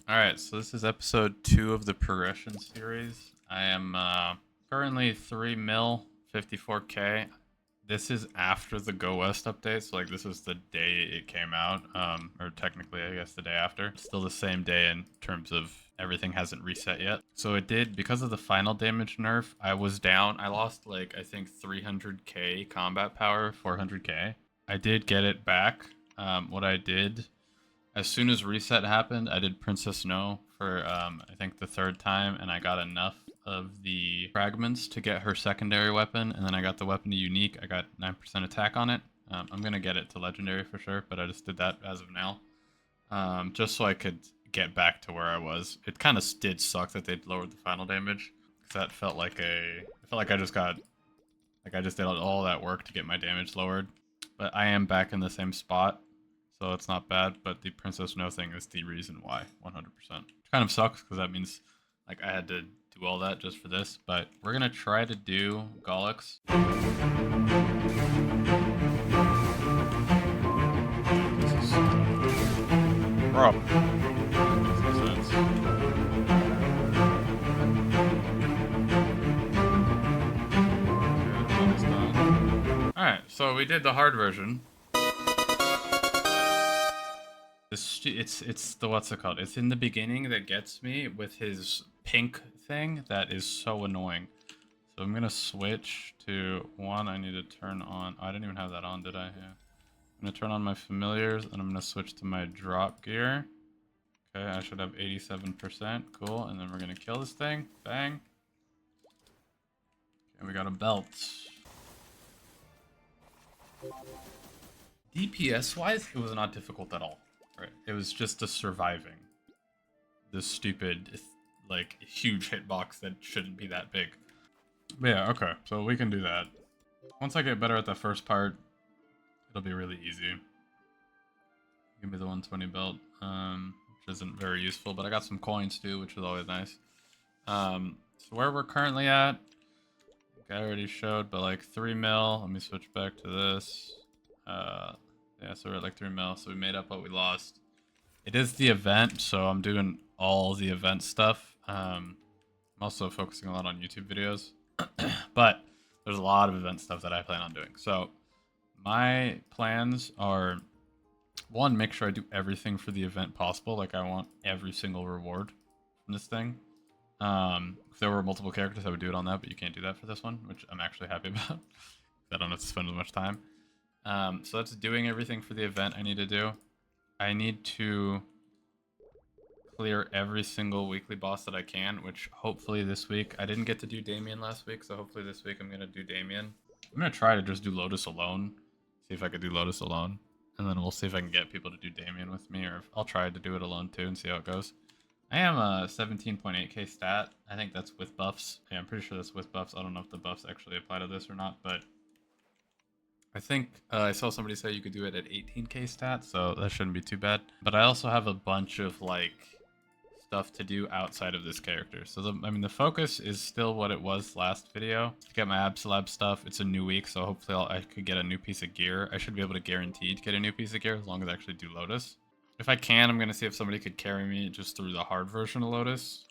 Alright, so this is episode 2 of the progression series. I am currently 3 mil, 54k. This is after the Go West update, so like this is the day it came out, or technically I guess the day after. It's still the same day in terms of everything hasn't reset yet. So it did, because of the final damage nerf, I was down. I lost like, I think 300k combat power, 400k. I did get it back. What I did, as soon as reset happened, I did Princess Snow for, I think the 3rd time, and I got enough of the fragments to get her secondary weapon, and then I got the weapon to unique. I got 9% attack on it. I'm going to get it to legendary for sure, but I just did that as of now. Just so I could get back to where I was. It kind of did suck that they lowered the final damage, because that felt like I felt like I just got, like I just did all that work to get my damage lowered. But I am back in the same spot, so it's not bad, but the Princess No thing is the reason why, 100%. Which kind of sucks, because that means like I had to do all that just for this, but we're going to try to do Gollux. This is... Bro. This makes sense. Alright, so we did the hard version. It's the, what's it called? It's in the beginning that gets me with his pink thing that is so annoying. So I'm gonna switch to one. I need to turn on. Oh, I didn't even have that on, did I? Yeah. I'm gonna turn on my familiars, and I'm gonna switch to my drop gear. Okay, I should have 87%. Cool. And then we're gonna kill this thing. Bang. Okay, we got a belt. DPS wise, it was not difficult at all. Right. It was just the surviving this stupid, like, huge hitbox that shouldn't be that big. But yeah, okay, so we can do that. Once I get better at the first part, it'll be really easy. Give me the 120 belt, which isn't very useful, but I got some coins too, which is always nice. So where we're currently at, I already showed, but like 3 mil. Let me switch back to this. Yeah, so we're at like 3 mil, so we made up what we lost. It is the event, so I'm doing all the event stuff. I'm also focusing a lot on YouTube videos, but there's a lot of event stuff that I plan on doing. So my plans are, one, make sure I do everything for the event possible. Like I want every single reward from this thing. If there were multiple characters, I would do it on that, but you can't do that for this one, which I'm actually happy about. I don't have to spend as much time. So that's doing everything for the event I need to do. I need to clear every single weekly boss that I can, which hopefully this week. I didn't get to do Damien last week, so hopefully this week I'm going to do Damien. I'm going to try to just do Lotus alone. See if I could do Lotus alone. And then we'll see if I can get people to do Damien with me, or if I'll try to do it alone too and see how it goes. I am a 17.8k stat. I think that's with buffs. Yeah, I'm pretty sure that's with buffs. I don't know if the buffs actually apply to this or not, but I think I saw somebody say you could do it at 18k stat, so that shouldn't be too bad. But I also have a bunch of like stuff to do outside of this character. So the focus is still what it was last video. To get my Absolab stuff, it's a new week, so hopefully I could get a new piece of gear. I should be able to guarantee to get a new piece of gear as long as I actually do Lotus. If I can, I'm going to see if somebody could carry me just through the hard version of Lotus.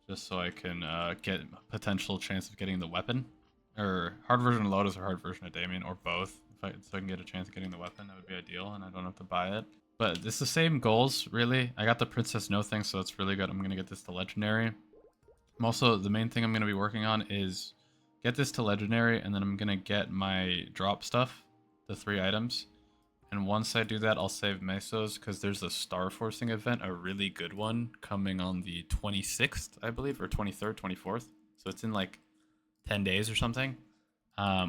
Just so I can get a potential chance of getting the weapon. Or hard version of Lotus or hard version of Damien, or both. So I can get a chance of getting the weapon, that would be ideal, and I don't have to buy it. But it's the same goals, really. I got the Princess No thing, so that's really good. I'm going to get this to Legendary. I'm also, the main thing I'm going to be working on is get this to Legendary, and then I'm going to get my drop stuff, the 3 items. And once I do that, I'll save Mesos, because there's a Star Forcing event, a really good one, coming on the 26th, I believe, or 23rd, 24th. So it's in like 10 days or something,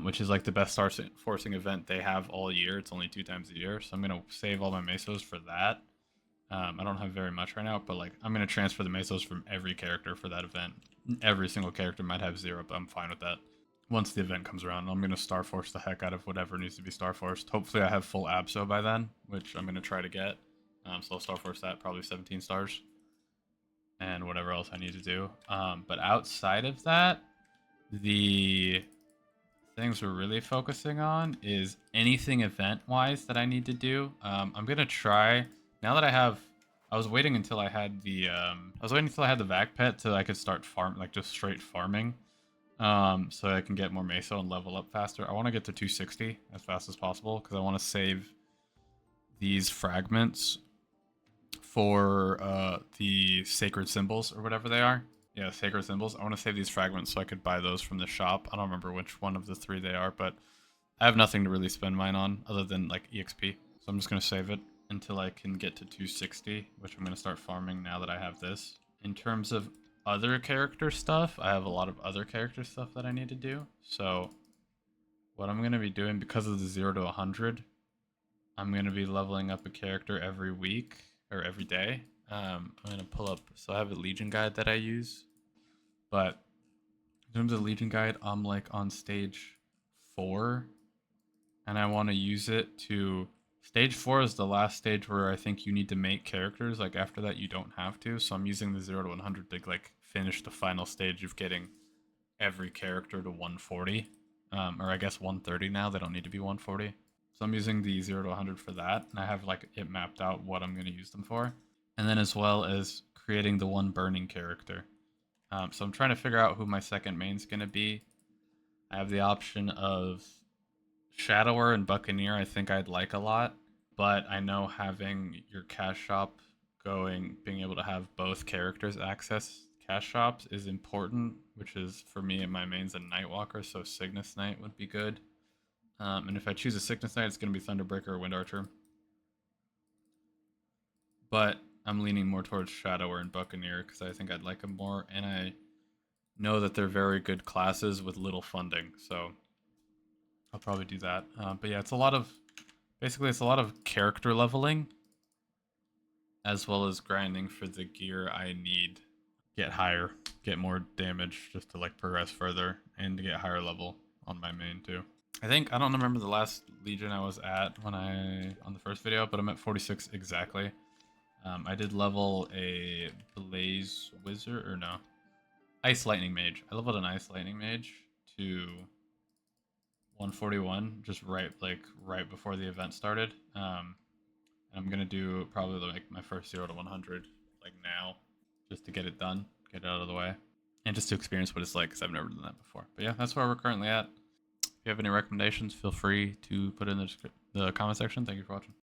which is like the best Star Forcing event they have all year. It's only 2 times a year, so I'm going to save all my Mesos for that. I don't have very much right now, but like I'm going to transfer the Mesos from every character for that event. Every single character might have 0, but I'm fine with that. Once the event comes around, I'm going to Star Force the heck out of whatever needs to be Star Forced. Hopefully I have full Abso by then, which I'm going to try to get. So I'll Star Force that, probably 17 stars. And whatever else I need to do. But outside of that, the things we're really focusing on is anything event-wise that I need to do. I'm going to try, now that I have I was waiting until I had the vac pet so I could start like just straight farming. So I can get more meso and level up faster. I want to get to 260 as fast as possible because I want to save these fragments for the sacred symbols or whatever they are. Yeah, sacred symbols. I want to save these fragments so I could buy those from the shop. I don't remember which one of the three they are, but I have nothing to really spend mine on other than like EXP. So I'm just going to save it until I can get to 260, which I'm going to start farming now that I have this. In terms of other character stuff, I have a lot of other character stuff that I need to do. So what I'm going to be doing because of the 0 to 100, I'm going to be leveling up a character every week or every day. I'm going to pull up, so I have a Legion guide that I use, but in terms of Legion guide, I'm like on stage 4, and I want to use it to, stage 4 is the last stage where I think you need to make characters, like after that you don't have to, so I'm using the 0 to 100 to like finish the final stage of getting every character to 140, or I guess 130 now, they don't need to be 140. So I'm using the 0 to 100 for that, and I have like it mapped out what I'm going to use them for. And then as well as creating the one burning character. So I'm trying to figure out who my second main's going to be. I have the option of Shadower and Buccaneer, I think I'd like a lot, but I know having your cash shop going, being able to have both characters access cash shops is important, which is for me and my main's a Nightwalker, so Cygnus Knight would be good. And if I choose a Cygnus Knight, it's going to be Thunderbreaker or Wind Archer. But I'm leaning more towards Shadower and Buccaneer because I think I'd like them more, and I know that they're very good classes with little funding, so I'll probably do that. But yeah, it's a lot of, basically it's a lot of character leveling as well as grinding for the gear I need. Get higher, get more damage just to like progress further and to get higher level on my main too. I don't remember the last Legion I was at when on the first video, but I'm at 46 exactly. I did level a Blaze Wizard, or no, Ice Lightning Mage. I leveled an Ice Lightning Mage to 141, just right before the event started. I'm gonna do probably like my first 0 to 100 like now, just to get it done, get it out of the way, and just to experience what it's like because I've never done that before. But yeah, that's where we're currently at. If you have any recommendations, feel free to put in the comment section. Thank you for watching.